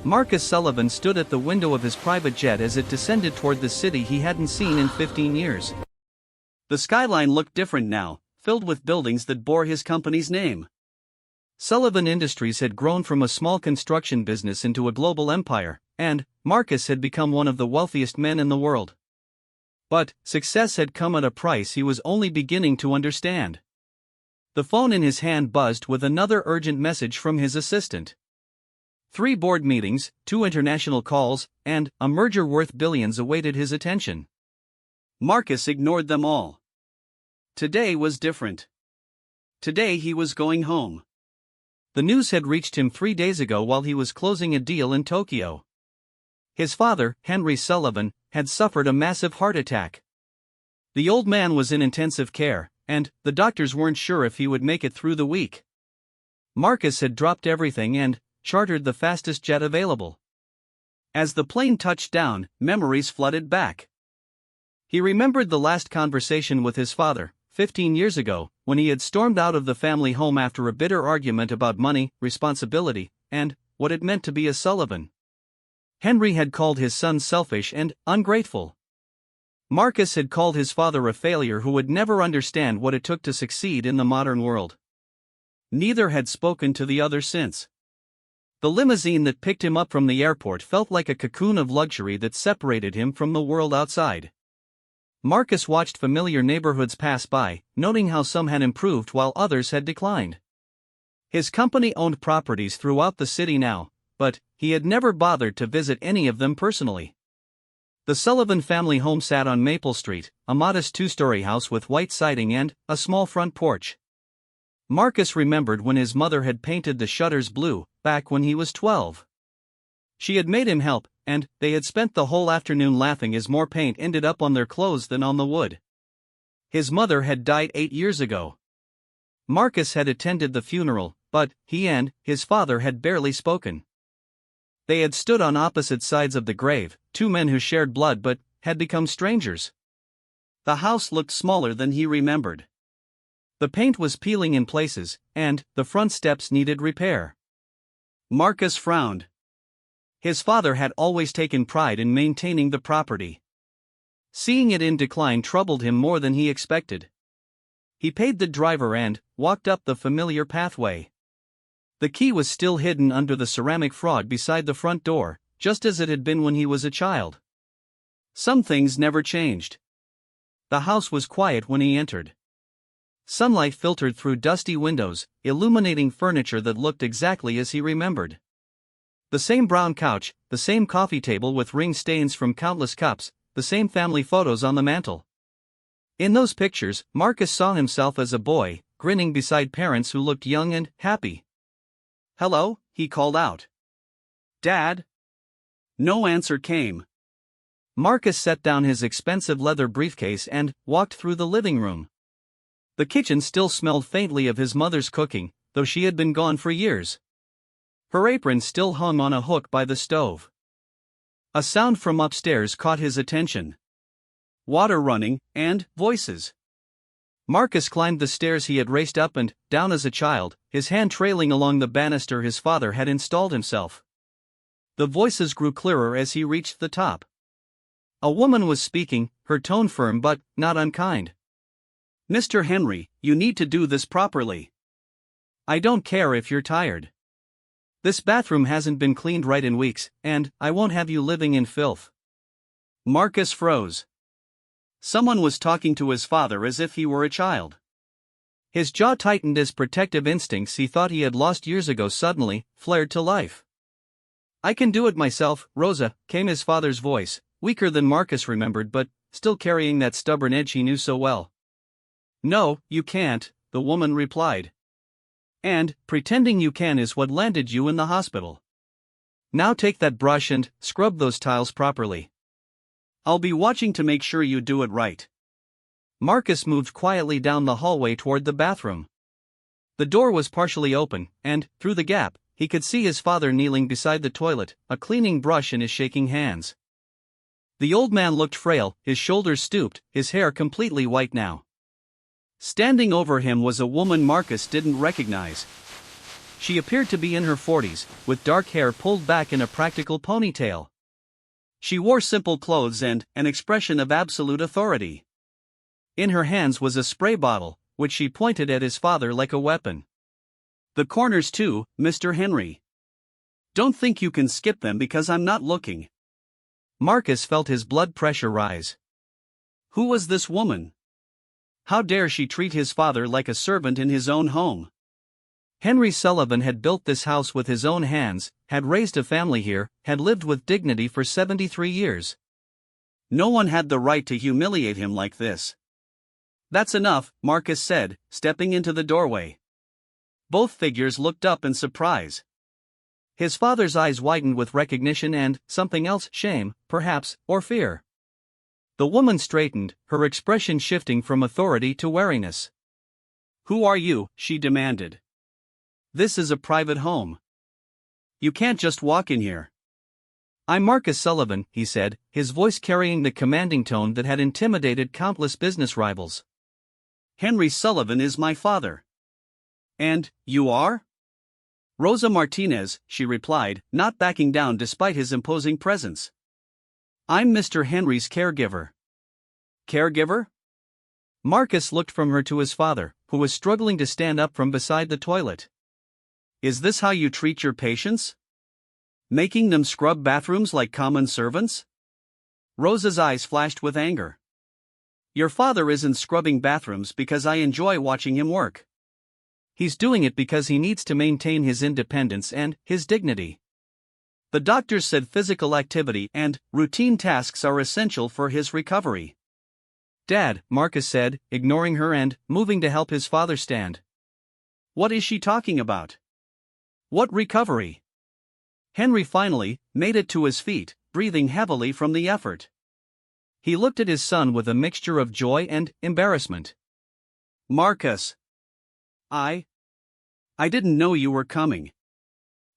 Marcus Sullivan stood at the window of his private jet as it descended toward the city he hadn't seen in 15 years. The skyline looked different now, filled with buildings that bore his company's name. Sullivan Industries had grown from a small construction business into a global empire, and Marcus had become one of the wealthiest men in the world. But success had come at a price he was only beginning to understand. The phone in his hand buzzed with another urgent message from his assistant. 3 board meetings, 2 international calls, and a merger worth billions awaited his attention. Marcus ignored them all. Today was different. Today he was going home. The news had reached him 3 days ago while he was closing a deal in Tokyo. His father, Henry Sullivan, had suffered a massive heart attack. The old man was in intensive care, and the doctors weren't sure if he would make it through the week. Marcus had dropped everything and chartered the fastest jet available. As the plane touched down, memories flooded back. He remembered the last conversation with his father, 15 years ago, when he had stormed out of the family home after a bitter argument about money, responsibility, and what it meant to be a Sullivan. Henry had called his son selfish and ungrateful. Marcus had called his father a failure who would never understand what it took to succeed in the modern world. Neither had spoken to the other since. The limousine that picked him up from the airport felt like a cocoon of luxury that separated him from the world outside. Marcus watched familiar neighborhoods pass by, noting how some had improved while others had declined. His company owned properties throughout the city now, but he had never bothered to visit any of them personally. The Sullivan family home sat on Maple Street, a modest 2-story house with white siding and a small front porch. Marcus remembered when his mother had painted the shutters blue, back when he was 12. She had made him help, and they had spent the whole afternoon laughing as more paint ended up on their clothes than on the wood. His mother had died 8 years ago. Marcus had attended the funeral, but he and his father had barely spoken. They had stood on opposite sides of the grave, 2 men who shared blood but had become strangers. The house looked smaller than he remembered. The paint was peeling in places, and the front steps needed repair. Marcus frowned. His father had always taken pride in maintaining the property. Seeing it in decline troubled him more than he expected. He paid the driver and walked up the familiar pathway. The key was still hidden under the ceramic frog beside the front door, just as it had been when he was a child. Some things never changed. The house was quiet when he entered. Sunlight filtered through dusty windows, illuminating furniture that looked exactly as he remembered. The same brown couch, the same coffee table with ring stains from countless cups, the same family photos on the mantel. In those pictures, Marcus saw himself as a boy, grinning beside parents who looked young and happy. "Hello," he called out. "Dad?" No answer came. Marcus set down his expensive leather briefcase and walked through the living room. The kitchen still smelled faintly of his mother's cooking, though she had been gone for years. Her apron still hung on a hook by the stove. A sound from upstairs caught his attention. Water running, and voices. Marcus climbed the stairs he had raced up and down as a child, his hand trailing along the banister his father had installed himself. The voices grew clearer as he reached the top. A woman was speaking, her tone firm but not unkind. "Mr. Henry, you need to do this properly. I don't care if you're tired. This bathroom hasn't been cleaned right in weeks, and I won't have you living in filth." Marcus froze. Someone was talking to his father as if he were a child. His jaw tightened as protective instincts he thought he had lost years ago suddenly flared to life. "I can do it myself, Rosa," came his father's voice, weaker than Marcus remembered but still carrying that stubborn edge he knew so well. "No, you can't," the woman replied. "And pretending you can is what landed you in the hospital. Now take that brush and scrub those tiles properly. I'll be watching to make sure you do it right." Marcus moved quietly down the hallway toward the bathroom. The door was partially open, and, through the gap, he could see his father kneeling beside the toilet, a cleaning brush in his shaking hands. The old man looked frail, his shoulders stooped, his hair completely white now. Standing over him was a woman Marcus didn't recognize. She appeared to be in her 40s, with dark hair pulled back in a practical ponytail. She wore simple clothes and an expression of absolute authority. In her hands was a spray bottle, which she pointed at his father like a weapon. "The corners too, Mr. Henry. Don't think you can skip them because I'm not looking." Marcus felt his blood pressure rise. Who was this woman? How dare she treat his father like a servant in his own home? Henry Sullivan had built this house with his own hands, had raised a family here, had lived with dignity for 73 years. No one had the right to humiliate him like this. "That's enough," Marcus said, stepping into the doorway. Both figures looked up in surprise. His father's eyes widened with recognition and something else, shame, perhaps, or fear. The woman straightened, her expression shifting from authority to wariness. "Who are you?" she demanded. "This is a private home. You can't just walk in here." "I'm Marcus Sullivan," he said, his voice carrying the commanding tone that had intimidated countless business rivals. "Henry Sullivan is my father." "And you are?" "Rosa Martinez," she replied, not backing down despite his imposing presence. "I'm Mr. Henry's caregiver." "Caregiver?" Marcus looked from her to his father, who was struggling to stand up from beside the toilet. "Is this how you treat your patients? Making them scrub bathrooms like common servants?" Rosa's eyes flashed with anger. "Your father isn't scrubbing bathrooms because I enjoy watching him work. He's doing it because he needs to maintain his independence and his dignity. The doctors said physical activity and routine tasks are essential for his recovery." "Dad," Marcus said, ignoring her and moving to help his father stand. "What is she talking about? What recovery?" Henry finally made it to his feet, breathing heavily from the effort. He looked at his son with a mixture of joy and embarrassment. "Marcus. I didn't know you were coming."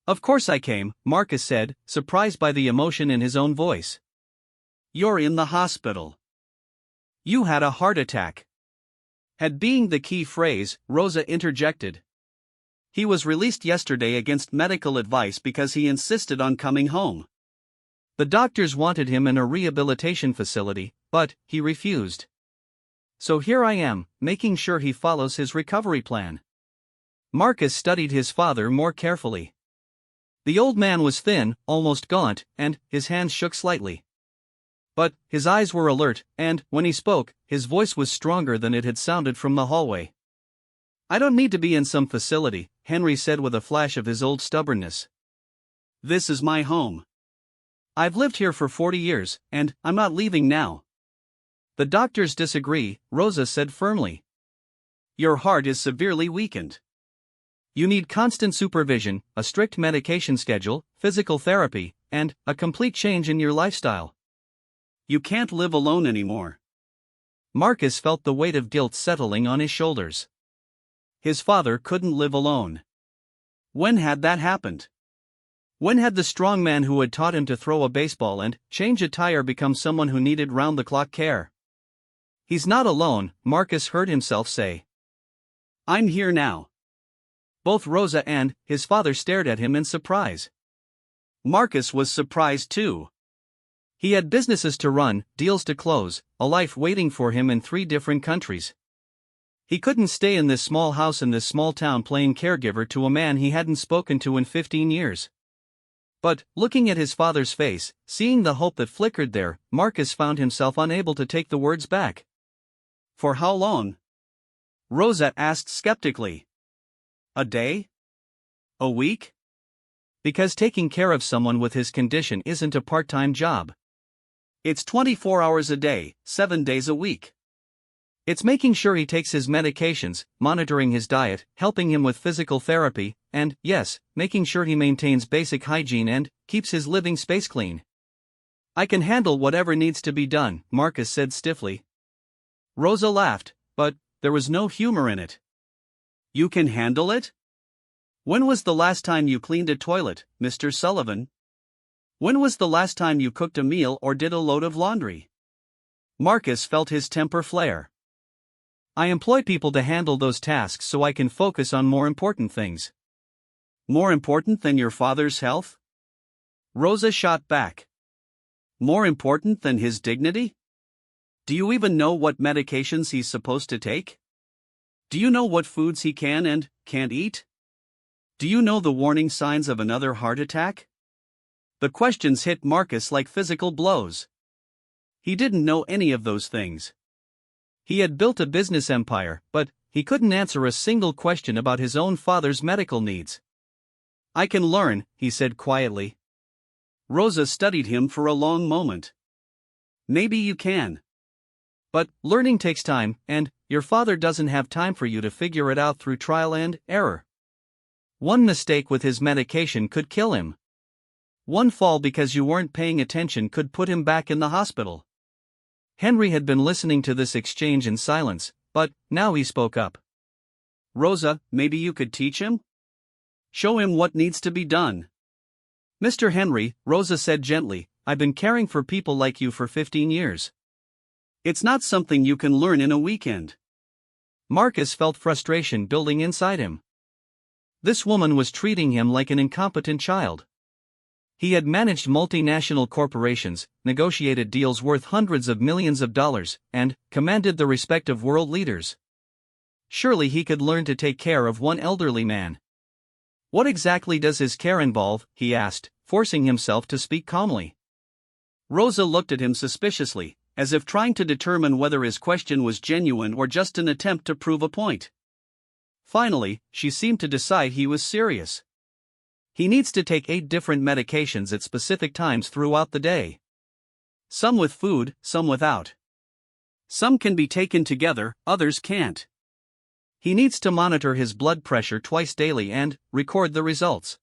"Of course I came," Marcus said, surprised by the emotion in his own voice. "You're in the hospital. You had a heart attack." Had being the key phrase, Rosa interjected. "He was released yesterday against medical advice because he insisted on coming home. The doctors wanted him in a rehabilitation facility, but he refused. So here I am, making sure he follows his recovery plan." Marcus studied his father more carefully. The old man was thin, almost gaunt, and his hands shook slightly. But his eyes were alert, and when he spoke, his voice was stronger than it had sounded from the hallway. "I don't need to be in some facility," Henry said with a flash of his old stubbornness. "This is my home. I've lived here for 40 years, and I'm not leaving now." "The doctors disagree," Rosa said firmly. "Your heart is severely weakened. You need constant supervision, a strict medication schedule, physical therapy, and a complete change in your lifestyle. You can't live alone anymore." Marcus felt the weight of guilt settling on his shoulders. His father couldn't live alone. When had that happened? When had the strong man who had taught him to throw a baseball and change a tire become someone who needed round-the-clock care? "He's not alone," Marcus heard himself say. "I'm here now." Both Rosa and his father stared at him in surprise. Marcus was surprised too. He had businesses to run, deals to close, a life waiting for him in 3 different countries. He couldn't stay in this small house in this small town playing caregiver to a man he hadn't spoken to in 15 years. But, looking at his father's face, seeing the hope that flickered there, Marcus found himself unable to take the words back. "For how long?" Rosa asked skeptically. "A day? A week?" "Because taking care of someone with his condition isn't a part-time job. It's 24 hours a day, 7 days a week. It's making sure he takes his medications, monitoring his diet, helping him with physical therapy, and, yes, making sure he maintains basic hygiene and keeps his living space clean." "I can handle whatever needs to be done," Marcus said stiffly. Rosa laughed, but there was no humor in it. "You can handle it? When was the last time you cleaned a toilet, Mr. Sullivan? When was the last time you cooked a meal or did a load of laundry?" Marcus felt his temper flare. "I employ people to handle those tasks so I can focus on more important things." More important than your father's health? Rosa shot back. More important than his dignity? Do you even know what medications he's supposed to take? Do you know what foods he can and can't eat? Do you know the warning signs of another heart attack? The questions hit Marcus like physical blows. He didn't know any of those things. He had built a business empire, but he couldn't answer a single question about his own father's medical needs. I can learn, he said quietly. Rosa studied him for a long moment. Maybe you can. But learning takes time, and your father doesn't have time for you to figure it out through trial and error. One mistake with his medication could kill him. One fall because you weren't paying attention could put him back in the hospital. Henry had been listening to this exchange in silence, but now he spoke up. Rosa, maybe you could teach him? Show him what needs to be done. Mr. Henry, Rosa said gently, I've been caring for people like you for 15 years. It's not something you can learn in a weekend. Marcus felt frustration building inside him. This woman was treating him like an incompetent child. He had managed multinational corporations, negotiated deals worth hundreds of millions of dollars, and commanded the respect of world leaders. Surely he could learn to take care of one elderly man. What exactly does his care involve? He asked, forcing himself to speak calmly. Rosa looked at him suspiciously, as if trying to determine whether his question was genuine or just an attempt to prove a point. Finally, she seemed to decide he was serious. He needs to take 8 different medications at specific times throughout the day. Some with food, some without. Some can be taken together, others can't. He needs to monitor his blood pressure twice daily and record the results.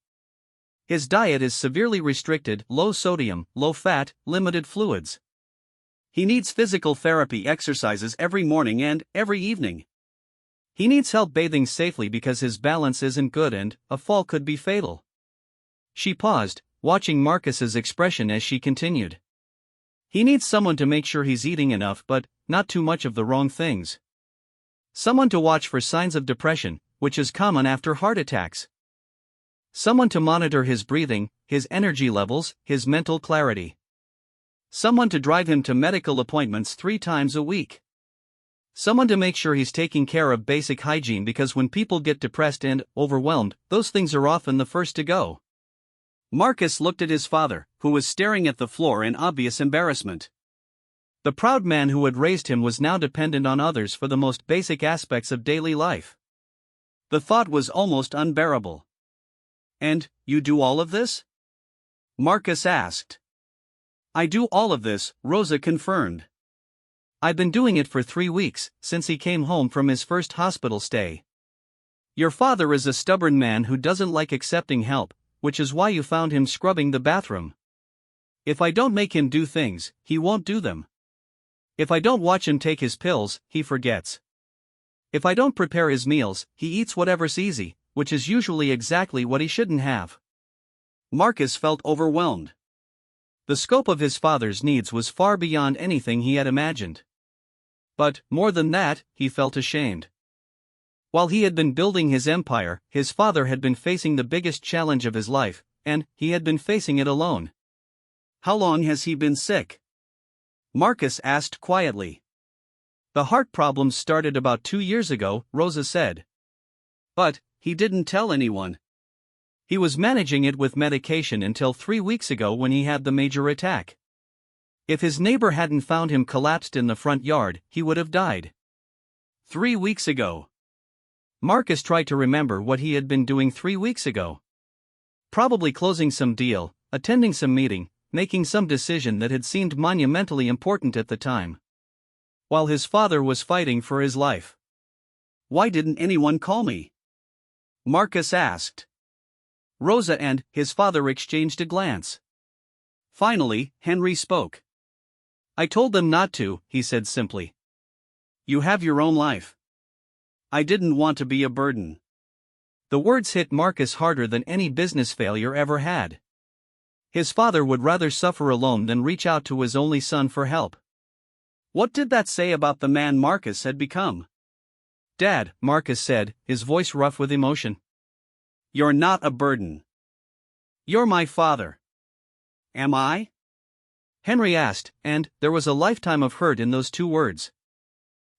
His diet is severely restricted, low sodium, low fat, limited fluids. He needs physical therapy exercises every morning and every evening. He needs help bathing safely because his balance isn't good and a fall could be fatal. She paused, watching Marcus's expression as she continued. He needs someone to make sure he's eating enough but not too much of the wrong things. Someone to watch for signs of depression, which is common after heart attacks. Someone to monitor his breathing, his energy levels, his mental clarity. Someone to drive him to medical appointments 3 times a week. Someone to make sure he's taking care of basic hygiene because when people get depressed and overwhelmed, those things are often the first to go. Marcus looked at his father, who was staring at the floor in obvious embarrassment. The proud man who had raised him was now dependent on others for the most basic aspects of daily life. The thought was almost unbearable. And, you do all of this? Marcus asked. I do all of this, Rosa confirmed. I've been doing it for 3 weeks, since he came home from his first hospital stay. Your father is a stubborn man who doesn't like accepting help, which is why you found him scrubbing the bathroom. If I don't make him do things, he won't do them. If I don't watch him take his pills, he forgets. If I don't prepare his meals, he eats whatever's easy, which is usually exactly what he shouldn't have. Marcus felt overwhelmed. The scope of his father's needs was far beyond anything he had imagined. But, more than that, he felt ashamed. While he had been building his empire, his father had been facing the biggest challenge of his life, and he had been facing it alone. How long has he been sick? Marcus asked quietly. The heart problems started about 2 years ago, Rosa said. But, he didn't tell anyone. He was managing it with medication until 3 weeks ago when he had the major attack. If his neighbor hadn't found him collapsed in the front yard, he would have died. 3 weeks ago. Marcus tried to remember what he had been doing 3 weeks ago. Probably closing some deal, attending some meeting, making some decision that had seemed monumentally important at the time. While his father was fighting for his life. Why didn't anyone call me? Marcus asked. Rosa and his father exchanged a glance. Finally, Henry spoke. I told them not to, he said simply. You have your own life. I didn't want to be a burden. The words hit Marcus harder than any business failure ever had. His father would rather suffer alone than reach out to his only son for help. What did that say about the man Marcus had become? Dad, Marcus said, his voice rough with emotion. You're not a burden. You're my father. Am I? Henry asked, and there was a lifetime of hurt in those two words.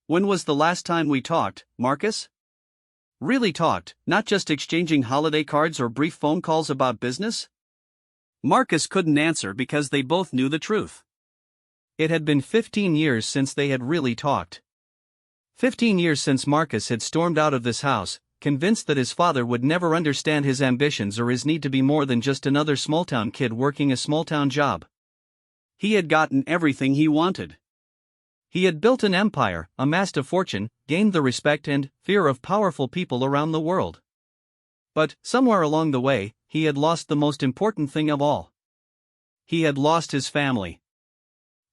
When was the last time we talked, Marcus? Really talked, not just exchanging holiday cards or brief phone calls about business? Marcus couldn't answer because they both knew the truth. It had been 15 years since they had really talked. 15 years since Marcus had stormed out of this house, convinced that his father would never understand his ambitions or his need to be more than just another small-town kid working a small-town job. He had gotten everything he wanted. He had built an empire, amassed a fortune, gained the respect and fear of powerful people around the world. But, somewhere along the way, he had lost the most important thing of all. He had lost his family.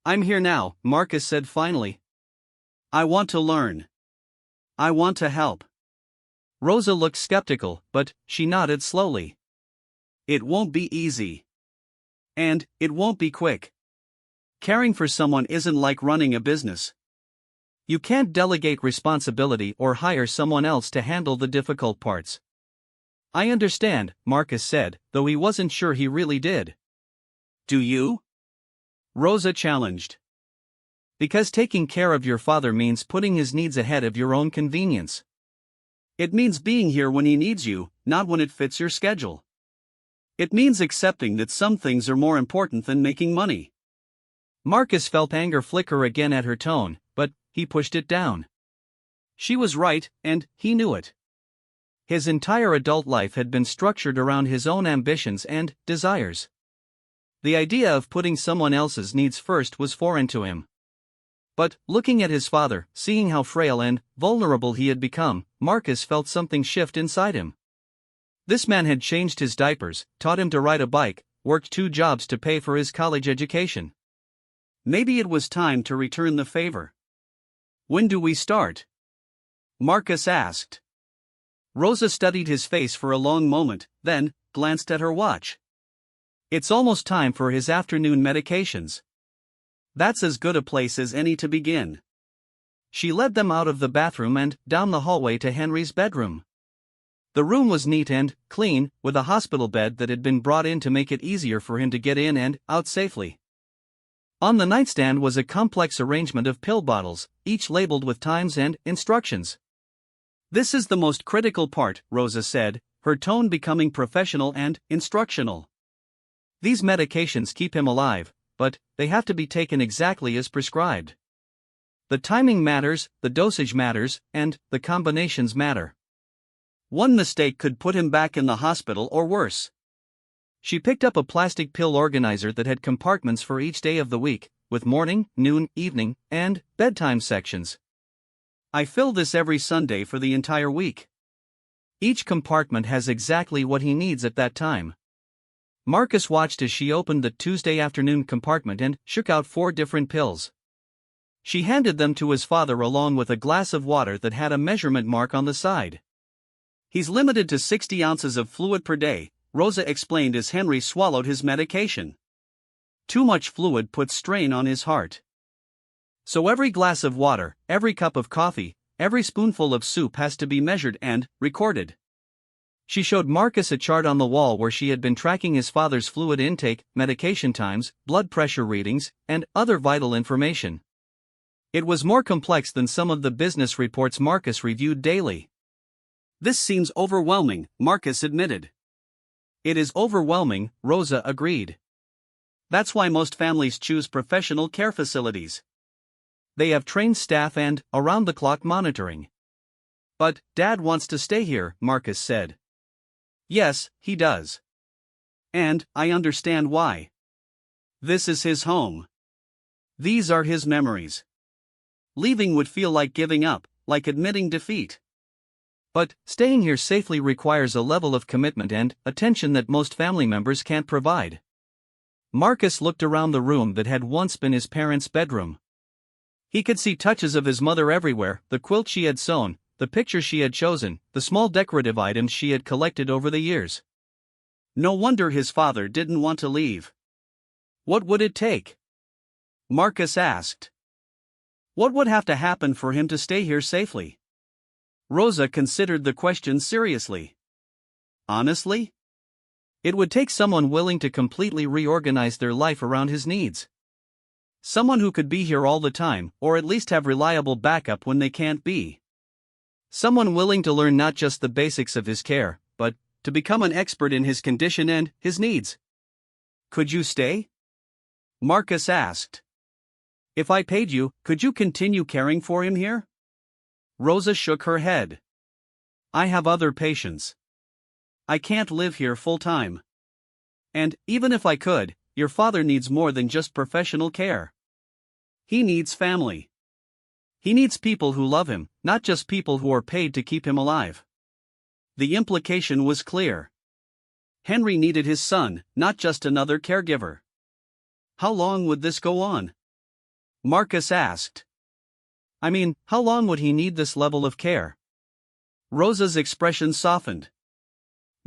I'm here now, Marcus said finally. I want to learn. I want to help. Rosa looked skeptical, but she nodded slowly. It won't be easy. And it won't be quick. Caring for someone isn't like running a business. You can't delegate responsibility or hire someone else to handle the difficult parts. I understand, Marcus said, though he wasn't sure he really did. Do you? Rosa challenged. Because taking care of your father means putting his needs ahead of your own convenience. It means being here when he needs you, not when it fits your schedule. It means accepting that some things are more important than making money. Marcus felt anger flicker again at her tone, but he pushed it down. She was right, and he knew it. His entire adult life had been structured around his own ambitions and desires. The idea of putting someone else's needs first was foreign to him. But, looking at his father, seeing how frail and vulnerable he had become, Marcus felt something shift inside him. This man had changed his diapers, taught him to ride a bike, worked 2 jobs to pay for his college education. Maybe it was time to return the favor. When do we start? Marcus asked. Rosa studied his face for a long moment, then glanced at her watch. It's almost time for his afternoon medications. That's as good a place as any to begin. She led them out of the bathroom and down the hallway to Henry's bedroom. The room was neat and clean, with a hospital bed that had been brought in to make it easier for him to get in and out safely. On the nightstand was a complex arrangement of pill bottles, each labeled with times and instructions. This is the most critical part, Rosa said, her tone becoming professional and instructional. These medications keep him alive, but they have to be taken exactly as prescribed. The timing matters, the dosage matters, and the combinations matter. One mistake could put him back in the hospital or worse. She picked up a plastic pill organizer that had compartments for each day of the week, with morning, noon, evening, and bedtime sections. I fill this every Sunday for the entire week. Each compartment has exactly what he needs at that time. Marcus watched as she opened the Tuesday afternoon compartment and shook out 4 different pills. She handed them to his father along with a glass of water that had a measurement mark on the side. He's limited to 60 ounces of fluid per day, Rosa explained as Henry swallowed his medication. Too much fluid puts strain on his heart. So every glass of water, every cup of coffee, every spoonful of soup has to be measured and recorded. She showed Marcus a chart on the wall where she had been tracking his father's fluid intake, medication times, blood pressure readings, and other vital information. It was more complex than some of the business reports Marcus reviewed daily. This seems overwhelming, Marcus admitted. It is overwhelming, Rosa agreed. That's why most families choose professional care facilities. They have trained staff and around-the-clock monitoring. But Dad wants to stay here, Marcus said. Yes, he does. And I understand why. This is his home. These are his memories. Leaving would feel like giving up, like admitting defeat. But staying here safely requires a level of commitment and attention that most family members can't provide. Marcus looked around the room that had once been his parents' bedroom. He could see touches of his mother everywhere, the quilt she had sewn, the pictures she had chosen, the small decorative items she had collected over the years. No wonder his father didn't want to leave. What would it take? Marcus asked. What would have to happen for him to stay here safely? Rosa considered the question seriously. honestly? It would take someone willing to completely reorganize their life around his needs. Someone who could be here all the time, or at least have reliable backup when they can't be. Someone willing to learn not just the basics of his care, but to become an expert in his condition and his needs. Could you stay? Marcus asked. If I paid you, could you continue caring for him here? Rosa shook her head. I have other patients. I can't live here full time. And, even if I could, your father needs more than just professional care. He needs family. He needs people who love him, not just people who are paid to keep him alive. The implication was clear. Henry needed his son, not just another caregiver. How long would this go on? Marcus asked. I mean, how long would he need this level of care? Rosa's expression softened.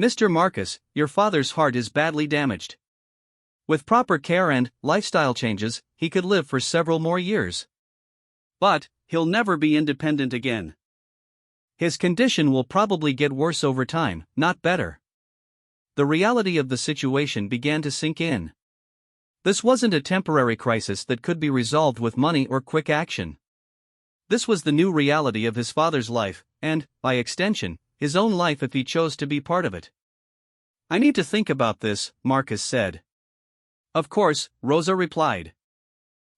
Mr. Marcus, your father's heart is badly damaged. With proper care and lifestyle changes, he could live for several more years. But he'll never be independent again. His condition will probably get worse over time, not better. The reality of the situation began to sink in. This wasn't a temporary crisis that could be resolved with money or quick action. This was the new reality of his father's life, and, by extension, his own life if he chose to be part of it. I need to think about this, Marcus said. Of course, Rosa replied.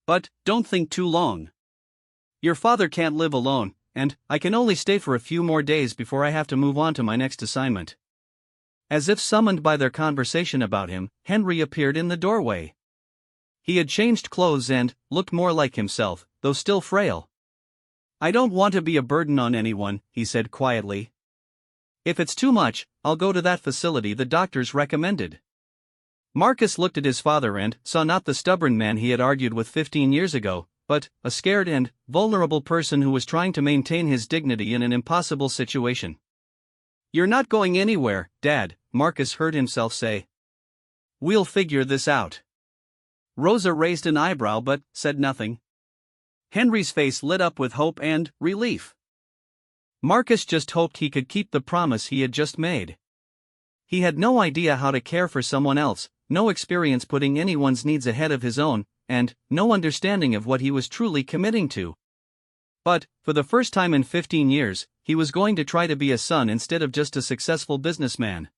But don't think too long. Your father can't live alone, and I can only stay for a few more days before I have to move on to my next assignment. As if summoned by their conversation about him, Henry appeared in the doorway. He had changed clothes and looked more like himself, though still frail. I don't want to be a burden on anyone, he said quietly. If it's too much, I'll go to that facility the doctors recommended. Marcus looked at his father and saw not the stubborn man he had argued with 15 years ago, but a scared and vulnerable person who was trying to maintain his dignity in an impossible situation. You're not going anywhere, Dad, Marcus heard himself say. We'll figure this out. Rosa raised an eyebrow but said nothing. Henry's face lit up with hope and relief. Marcus just hoped he could keep the promise he had just made. He had no idea how to care for someone else, no experience putting anyone's needs ahead of his own, and no understanding of what he was truly committing to. But, for the first time in 15 years, he was going to try to be a son instead of just a successful businessman.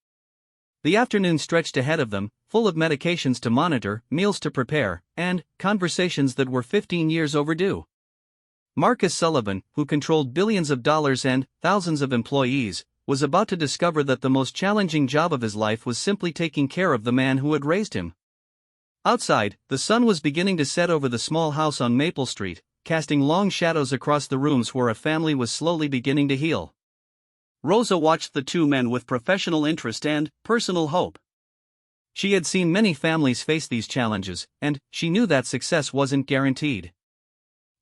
The afternoon stretched ahead of them, full of medications to monitor, meals to prepare, and conversations that were 15 years overdue. Marcus Sullivan, who controlled billions of dollars and thousands of employees, was about to discover that the most challenging job of his life was simply taking care of the man who had raised him. Outside, the sun was beginning to set over the small house on Maple Street, casting long shadows across the rooms where a family was slowly beginning to heal. Rosa watched the two men with professional interest and personal hope. She had seen many families face these challenges, and she knew that success wasn't guaranteed.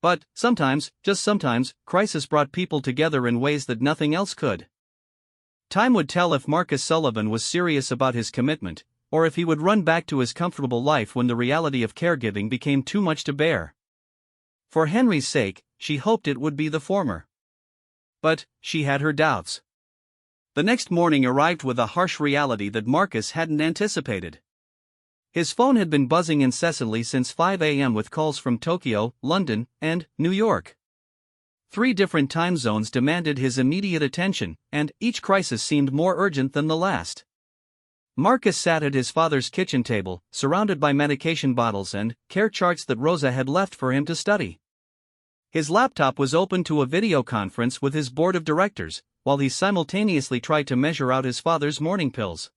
But, sometimes, just sometimes, crisis brought people together in ways that nothing else could. Time would tell if Marcus Sullivan was serious about his commitment, or if he would run back to his comfortable life when the reality of caregiving became too much to bear. For Henry's sake, she hoped it would be the former. But she had her doubts. The next morning arrived with a harsh reality that Marcus hadn't anticipated. His phone had been buzzing incessantly since 5 a.m. with calls from Tokyo, London, and New York. 3 different time zones demanded his immediate attention, and each crisis seemed more urgent than the last. Marcus sat at his father's kitchen table, surrounded by medication bottles and care charts that Rosa had left for him to study. His laptop was open to a video conference with his board of directors, while he simultaneously tried to measure out his father's morning pills.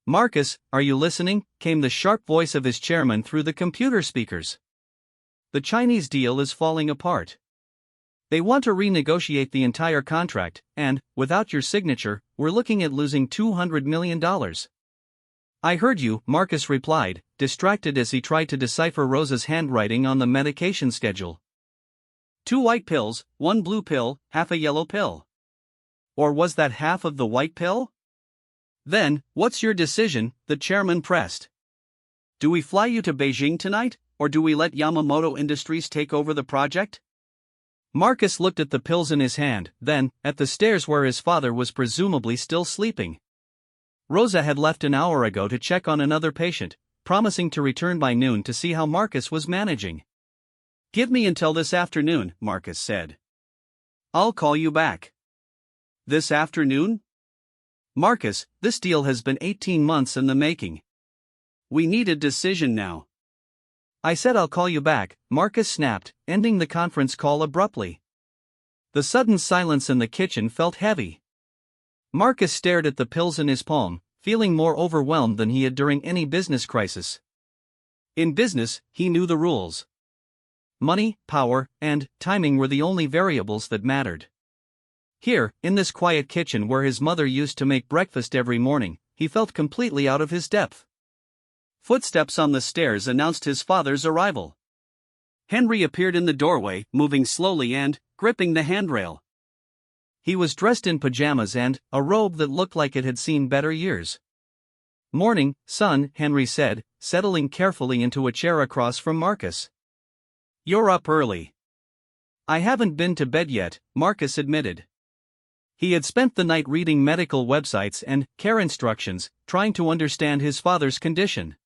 Marcus, are you listening? Came the sharp voice of his chairman through the computer speakers. The Chinese deal is falling apart. They want to renegotiate the entire contract, and, without your signature, we're looking at losing $200 million. I heard you, Marcus replied, distracted as he tried to decipher Rosa's handwriting on the medication schedule. 2 white pills, 1 blue pill, half a yellow pill. Or was that half of the white pill? Then, what's your decision? The chairman pressed. Do we fly you to Beijing tonight, or do we let Yamamoto Industries take over the project? Marcus looked at the pills in his hand, then, at the stairs where his father was presumably still sleeping. Rosa had left an hour ago to check on another patient, promising to return by noon to see how Marcus was managing. "Give me until this afternoon," Marcus said. "I'll call you back." "This afternoon?" "Marcus, this deal has been 18 months in the making. We need a decision now." "I said I'll call you back," Marcus snapped, ending the conference call abruptly. The sudden silence in the kitchen felt heavy. Marcus stared at the pills in his palm, feeling more overwhelmed than he had during any business crisis. In business, he knew the rules. Money, power, and timing were the only variables that mattered. Here, in this quiet kitchen where his mother used to make breakfast every morning, he felt completely out of his depth. Footsteps on the stairs announced his father's arrival. Henry appeared in the doorway, moving slowly and gripping the handrail. He was dressed in pajamas and a robe that looked like it had seen better years. "Morning, son," Henry said, settling carefully into a chair across from Marcus. "You're up early." "I haven't been to bed yet," Marcus admitted. He had spent the night reading medical websites and care instructions, trying to understand his father's condition.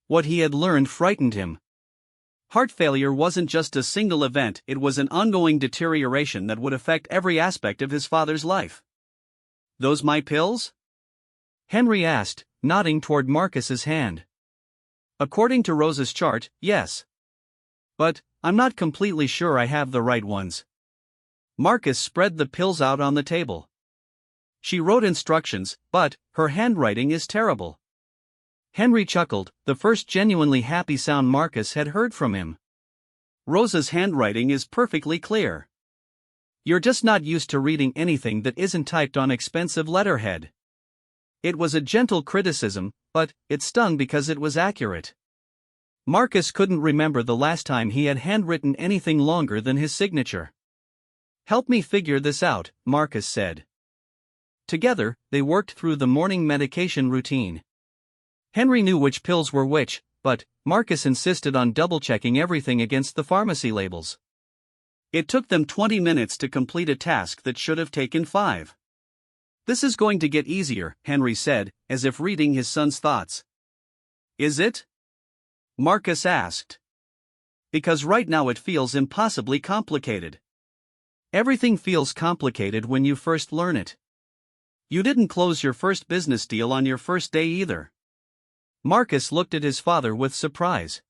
What he had learned frightened him. Heart failure wasn't just a single event, it was an ongoing deterioration that would affect every aspect of his father's life. "Those my pills?" Henry asked, nodding toward Marcus's hand. "According to Rosa's chart, yes. But I'm not completely sure I have the right ones." Marcus spread the pills out on the table. "She wrote instructions, but her handwriting is terrible." Henry chuckled, the first genuinely happy sound Marcus had heard from him. "Rosa's handwriting is perfectly clear. You're just not used to reading anything that isn't typed on expensive letterhead." It was a gentle criticism, but it stung because it was accurate. Marcus couldn't remember the last time he had handwritten anything longer than his signature. "Help me figure this out," Marcus said. Together, they worked through the morning medication routine. Henry knew which pills were which, but Marcus insisted on double-checking everything against the pharmacy labels. It took them 20 minutes to complete a task that should have taken 5. "This is going to get easier," Henry said, as if reading his son's thoughts. "Is it?" Marcus asked. "Because right now it feels impossibly complicated." Everything feels complicated when you first learn it. You didn't close your first business deal on your first day either. Marcus looked at his father with surprise.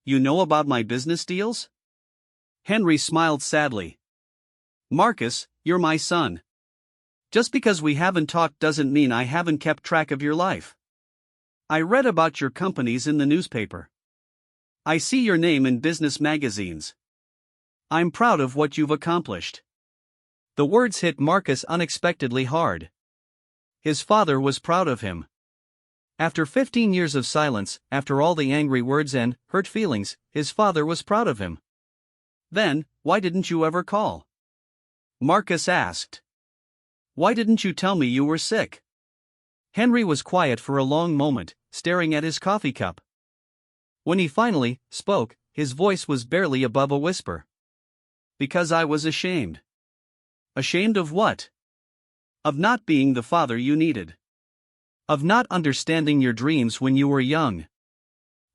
"You know about my business deals?" Henry smiled sadly. "Marcus, you're my son. Just because we haven't talked doesn't mean I haven't kept track of your life. I read about your companies in the newspaper. I see your name in business magazines. I'm proud of what you've accomplished." The words hit Marcus unexpectedly hard. His father was proud of him. After 15 years of silence, after all the angry words and hurt feelings, his father was proud of him. "Then, why didn't you ever call?" Marcus asked. "Why didn't you tell me you were sick?" Henry was quiet for a long moment, staring at his coffee cup. When he finally spoke, his voice was barely above a whisper. "Because I was ashamed." "Ashamed of what?" "Of not being the father you needed. Of not understanding your dreams when you were young.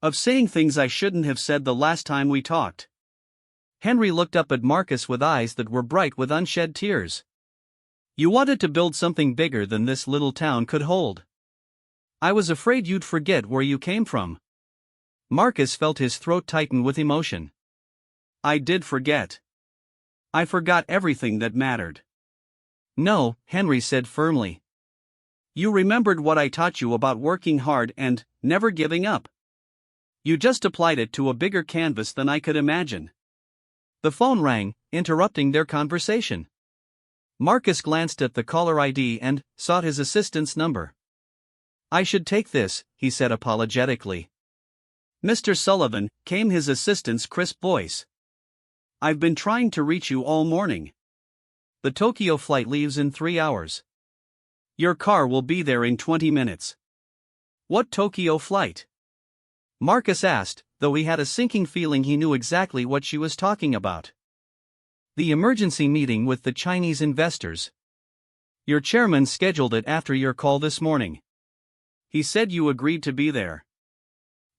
Of saying things I shouldn't have said the last time we talked." Henry looked up at Marcus with eyes that were bright with unshed tears. "You wanted to build something bigger than this little town could hold. I was afraid you'd forget where you came from." Marcus felt his throat tighten with emotion. "I did forget. I forgot everything that mattered." "No," Henry said firmly. "You remembered what I taught you about working hard and never giving up. You just applied it to a bigger canvas than I could imagine." The phone rang, interrupting their conversation. Marcus glanced at the caller ID and sought his assistant's number. "I should take this," he said apologetically. "Mr. Sullivan," came his assistant's crisp voice. "I've been trying to reach you all morning. The Tokyo flight leaves in 3 hours. Your car will be there in 20 minutes. "What Tokyo flight?" Marcus asked, though he had a sinking feeling he knew exactly what she was talking about. "The emergency meeting with the Chinese investors." Your chairman scheduled it after your call this morning. He said you agreed to be there.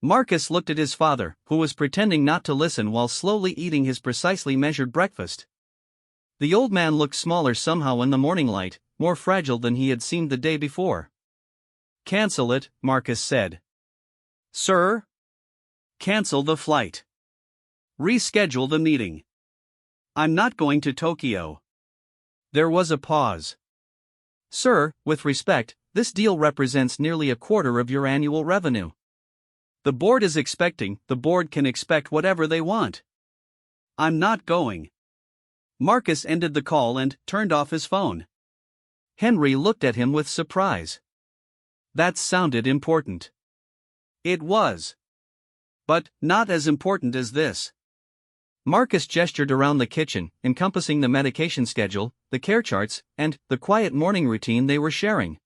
Marcus looked at his father, who was pretending not to listen while slowly eating his precisely measured breakfast. The old man looked smaller somehow in the morning light, more fragile than he had seemed the day before. Cancel it, Marcus said. Sir? Cancel the flight. Reschedule the meeting. I'm not going to Tokyo. There was a pause. Sir, with respect, this deal represents nearly a quarter of your annual revenue. The board is expecting, the board can expect whatever they want. I'm not going. Marcus ended the call and turned off his phone. Henry looked at him with surprise. That sounded important. It was. But not as important as this. Marcus gestured around the kitchen, encompassing the medication schedule, the care charts, and the quiet morning routine they were sharing.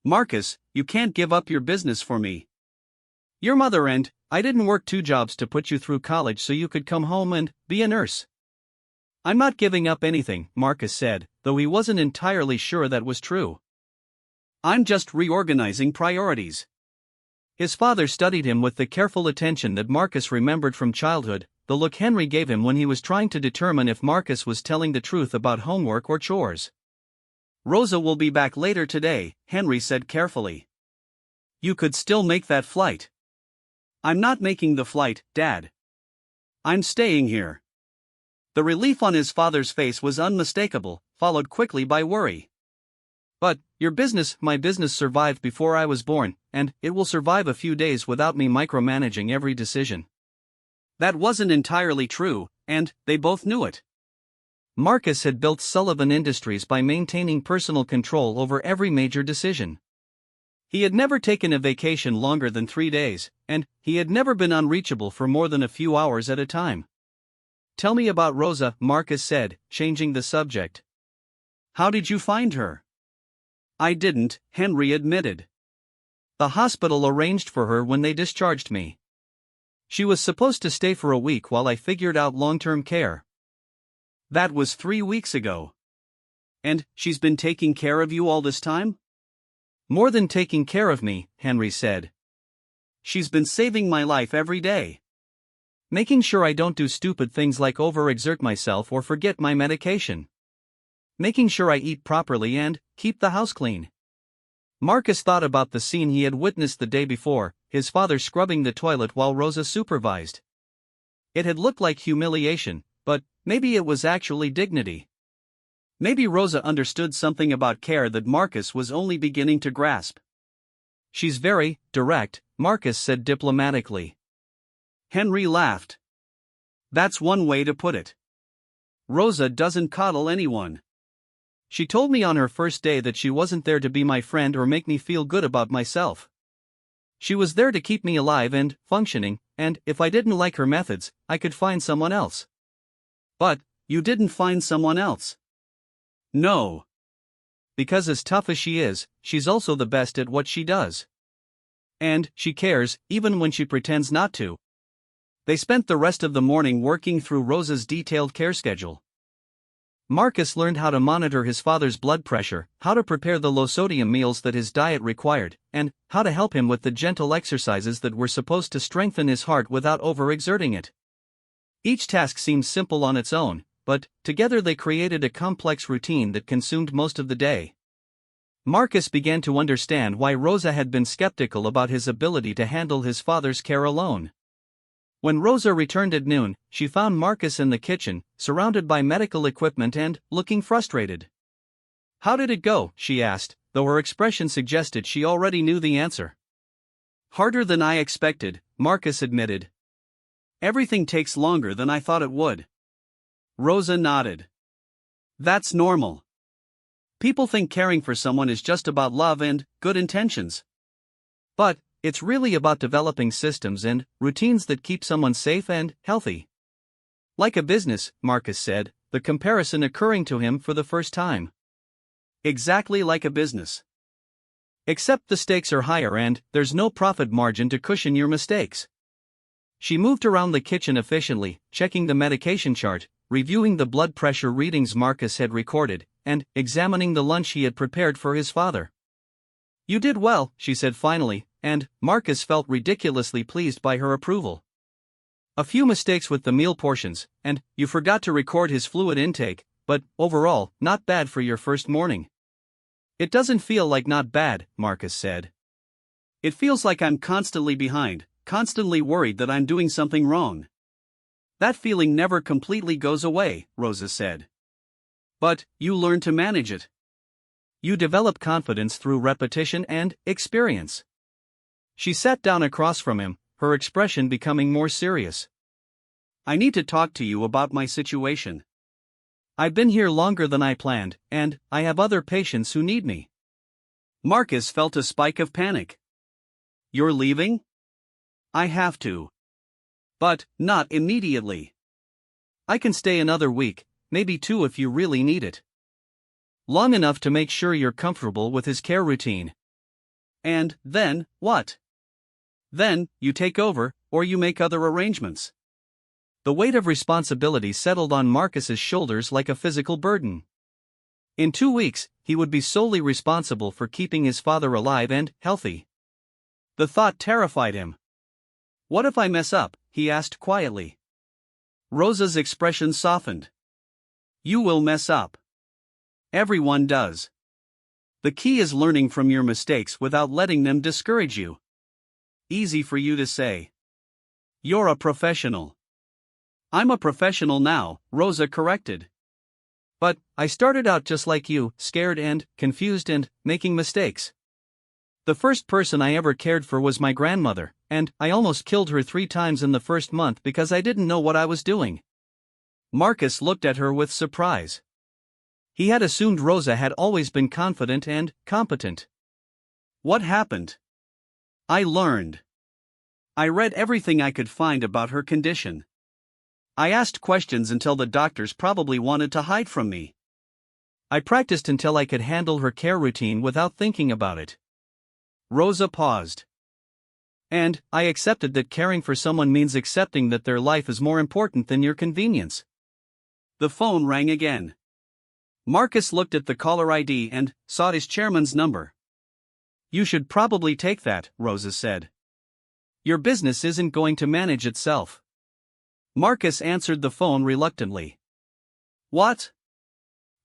Marcus, you can't give up your business for me. Your mother and I didn't work 2 jobs to put you through college so you could come home and be a nurse. I'm not giving up anything, Marcus said, though he wasn't entirely sure that was true. I'm just reorganizing priorities. His father studied him with the careful attention that Marcus remembered from childhood, the look Henry gave him when he was trying to determine if Marcus was telling the truth about homework or chores. Rosa will be back later today, Henry said carefully. You could still make that flight. I'm not making the flight, Dad. I'm staying here. The relief on his father's face was unmistakable, followed quickly by worry. But, my business survived before I was born, and it will survive a few days without me micromanaging every decision. That wasn't entirely true, and they both knew it. Marcus had built Sullivan Industries by maintaining personal control over every major decision. He had never taken a vacation longer than 3 days, and he had never been unreachable for more than a few hours at a time. Tell me about Rosa, Marcus said, changing the subject. How did you find her? I didn't, Henry admitted. The hospital arranged for her when they discharged me. She was supposed to stay for a week while I figured out long-term care. That was 3 weeks ago. And she's been taking care of you all this time? More than taking care of me, Henry said. She's been saving my life every day. Making sure I don't do stupid things like overexert myself or forget my medication. Making sure I eat properly and keep the house clean. Marcus thought about the scene he had witnessed the day before, his father scrubbing the toilet while Rosa supervised. It had looked like humiliation, but maybe it was actually dignity. Maybe Rosa understood something about care that Marcus was only beginning to grasp. She's very direct, Marcus said diplomatically. Henry laughed. That's one way to put it. Rosa doesn't coddle anyone. She told me on her first day that she wasn't there to be my friend or make me feel good about myself. She was there to keep me alive and functioning, and if I didn't like her methods, I could find someone else. But, you didn't find someone else. No. Because as tough as she is, she's also the best at what she does. And she cares, even when she pretends not to. They spent the rest of the morning working through Rosa's detailed care schedule. Marcus learned how to monitor his father's blood pressure, how to prepare the low-sodium meals that his diet required, and how to help him with the gentle exercises that were supposed to strengthen his heart without overexerting it. Each task seemed simple on its own, but together they created a complex routine that consumed most of the day. Marcus began to understand why Rosa had been skeptical about his ability to handle his father's care alone. When Rosa returned at noon, she found Marcus in the kitchen, surrounded by medical equipment and looking frustrated. How did it go? She asked, though her expression suggested she already knew the answer. Harder than I expected, Marcus admitted. Everything takes longer than I thought it would. Rosa nodded. That's normal. People think caring for someone is just about love and good intentions. But it's really about developing systems and routines that keep someone safe and healthy. Like a business, Marcus said, the comparison occurring to him for the first time. Exactly like a business. Except the stakes are higher and there's no profit margin to cushion your mistakes. She moved around the kitchen efficiently, checking the medication chart, reviewing the blood pressure readings Marcus had recorded, and examining the lunch he had prepared for his father. "You did well," she said finally, and Marcus felt ridiculously pleased by her approval. "A few mistakes with the meal portions, and you forgot to record his fluid intake, but overall, not bad for your first morning." "It doesn't feel like not bad," Marcus said. "It feels like I'm constantly behind, constantly worried that I'm doing something wrong." "That feeling never completely goes away," Rosa said. "But you learn to manage it. You develop confidence through repetition and experience." She sat down across from him, her expression becoming more serious. "I need to talk to you about my situation. I've been here longer than I planned, and I have other patients who need me." Marcus felt a spike of panic. "You're leaving?" "I have to. But not immediately. I can stay another week, maybe 2 if you really need it. Long enough to make sure you're comfortable with his care routine." "And then, what?" "Then, you take over, or you make other arrangements." The weight of responsibility settled on Marcus's shoulders like a physical burden. In 2 weeks, he would be solely responsible for keeping his father alive and healthy. The thought terrified him. "What if I mess up?" he asked quietly. Rosa's expression softened. "You will mess up. Everyone does. The key is learning from your mistakes without letting them discourage you." "Easy for you to say. You're a professional." "I'm a professional now," Rosa corrected. "But I started out just like you, scared and confused and making mistakes. The first person I ever cared for was my grandmother, and I almost killed her 3 times in the first month because I didn't know what I was doing." Marcus looked at her with surprise. He had assumed Rosa had always been confident and competent. "What happened?" "I learned. I read everything I could find about her condition. I asked questions until the doctors probably wanted to hide from me. I practiced until I could handle her care routine without thinking about it." Rosa paused. "And I accepted that caring for someone means accepting that their life is more important than your convenience." The phone rang again. Marcus looked at the caller ID and saw his chairman's number. "You should probably take that," Rosa said. "Your business isn't going to manage itself." Marcus answered the phone reluctantly. "What?"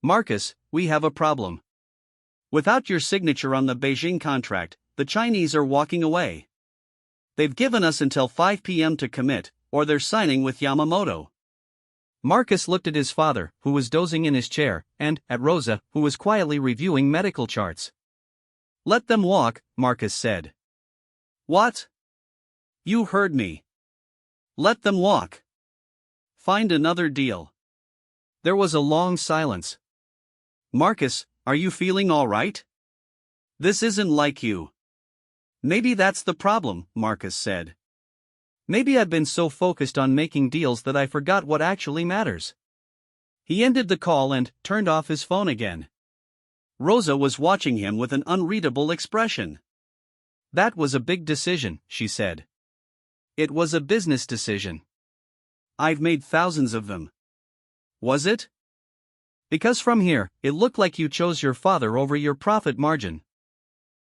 "Marcus, we have a problem. Without your signature on the Beijing contract, the Chinese are walking away. They've given us until 5 p.m. to commit, or they're signing with Yamamoto." Marcus looked at his father, who was dozing in his chair, and at Rosa, who was quietly reviewing medical charts. "Let them walk," Marcus said. "What?" "You heard me. Let them walk. Find another deal." There was a long silence. "Marcus, are you feeling all right? This isn't like you." "Maybe that's the problem," Marcus said. "Maybe I've been so focused on making deals that I forgot what actually matters." He ended the call and turned off his phone again. Rosa was watching him with an unreadable expression. "That was a big decision," she said. "It was a business decision. I've made thousands of them." "Was it?" "Because from here, it looked like you chose your father over your profit margin."